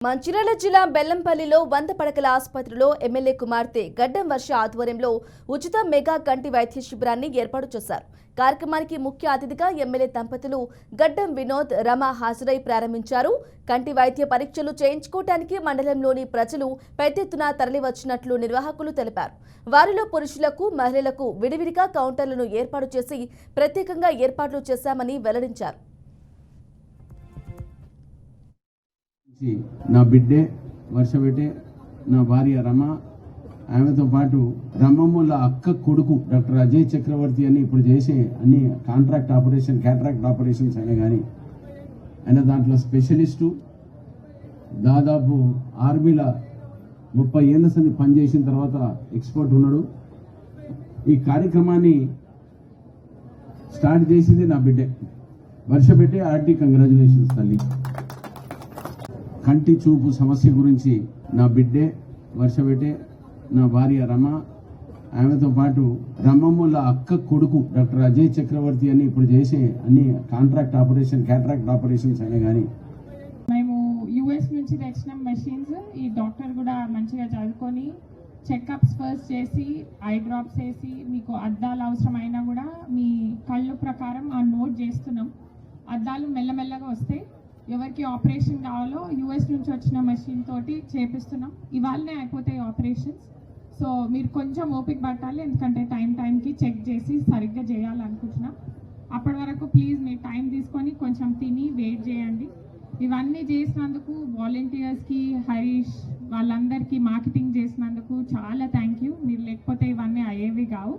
మంచిర్యాల జిల్లా బెల్లంపల్లిలో 100 పడకల ఆసుపత్రిలో ఎమ్మెల్యే కుమార్తె గడ్డం వర్ష ఆధ్వర్యంలో ఉచిత మెగా కంటి వైద్య శిబిరాన్ని ఏర్పాటు చేశారు. కార్యక్రమానికి ముఖ్య అతిథిగా ఎమ్మెల్యే దంపతులు గడ్డం వినోద్, రమ హాజరై ప్రారంభించారు. కంటి వైద్య పరీక్షలు చేయించుకోవడానికి మండలంలోని ప్రజలు పెద్ద ఎత్తున తరలివచ్చినట్లు నిర్వాహకులు తెలిపారు. వారిలో పురుషులకు, మహిళలకు విడివిడిగా కౌంటర్లను ఏర్పాటు చేసి ప్రత్యేకంగా ఏర్పాట్లు చేశామని వెల్లడించారు. నా బిడ్డే వర్షబెట్టే నా భార్య రమ, ఆమెతో పాటు రమ్మమ్ముల అక్క కొడుకు డాక్టర్ అజయ్ చక్రవర్తి అని ఇప్పుడు చేసే అన్ని కాంట్రాక్ట్ ఆపరేషన్, క్యాట్రాక్ట్ ఆపరేషన్స్ అయినా కానీ ఆయన దాంట్లో స్పెషలిస్టు. దాదాపు ఆర్మీల 30 ఏళ్ళ సంది పనిచేసిన తర్వాత ఎక్స్పర్ట్ ఉన్నాడు. ఈ కార్యక్రమాన్ని స్టార్ట్ చేసింది నా బిడ్డే వర్షబెట్టే. ఆర్టీ కంగ్రాచులేషన్స్ తల్లి. కంటి చూపు సమస్య గురించి నా బిడ్డే వర్షబెట్టే నా భార్య రమ, ఆమెతో పాటు రమ్మమ్ముల అక్క కొడుకు డాక్టర్ అజయ్ చక్రవర్తి అని ఇప్పుడు చేసే అన్ని కాంట్రాక్ట్ ఆపరేషన్, క్యాట్రాక్ట్ ఆపరేషన్స్ అయినా కానీ మేము యుఎస్ నుంచి తెచ్చిన మెషిన్స్. ఈ డాక్టర్ కూడా మంచిగా చదువుకొని చెకప్స్ ఫస్ట్ చేసి ఐ డ్రాప్స్ వేసి మీకు అద్దాలు అవసరమైనా కూడా మీ కళ్ళు ప్రకారం ఆ నోట్ చేస్తున్నాం. అద్దాలు మెల్లమెల్లగా వస్తాయి. ఎవరికి ఆపరేషన్ కావాలో యుఎస్ నుంచి వచ్చిన మెషిన్ తోటి చేపిస్తున్నాం. ఇవాళనే అయిపోతాయి ఆపరేషన్స్. సో మీరు కొంచెం ఓపిక పట్టాలి, ఎందుకంటే టైంకి చెక్ చేసి సరిగ్గా చేయాలనుకుంటున్నాం. అప్పటి వరకు ప్లీజ్ మీరు టైం తీసుకొని కొంచెం తిని వెయిట్ చేయండి. ఇవన్నీ చేసినందుకు వాలంటీర్స్కి, హరీష్ వాళ్ళందరికీ మార్కెటింగ్ చేసినందుకు చాలా థ్యాంక్ యూ. మీరు లేకపోతే ఇవన్నీ అయ్యేవి కావు.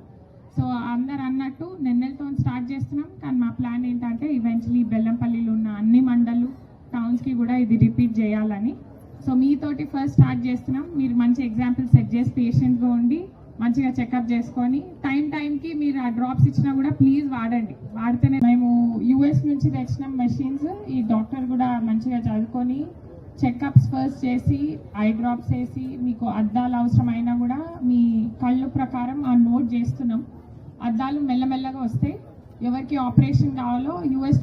సో అందరు అన్నట్టు నెన్నెలతో స్టార్ట్ చేస్తున్నాం, కానీ మా ప్లాన్ ఏంటంటే ఈవెంచువలీ బెల్లంపల్లిలో ఉన్న అన్ని మండలు, టౌన్స్కి కూడా ఇది రిపీట్ చేయాలని. సో మీతోటి ఫస్ట్ స్టార్ట్ చేస్తున్నాం. మీరు మంచి ఎగ్జాంపుల్ సెట్ చేసి పేషెంట్గా ఉండి మంచిగా చెకప్ చేసుకొని టైంకి మీరు ఆ డ్రాప్స్ ఇచ్చినా కూడా ప్లీజ్ వాడండి. వాడితేనే మేము యుఎస్ నుంచి తెచ్చిన మెషిన్స్. ఈ డాక్టర్ కూడా మంచిగా చదువుకొని చెకప్స్ ఫస్ట్ చేసి ఐ డ్రాప్స్ వేసి మీకు అద్దాలు అవసరమైనా కూడా మీ కళ్ళు ప్రకారం ఆ నోట్ చేస్తున్నాం. అద్దాలు మెల్లమెల్లగా వస్తాయి. ఎవరికి ఆపరేషన్ కావాలో యుఎస్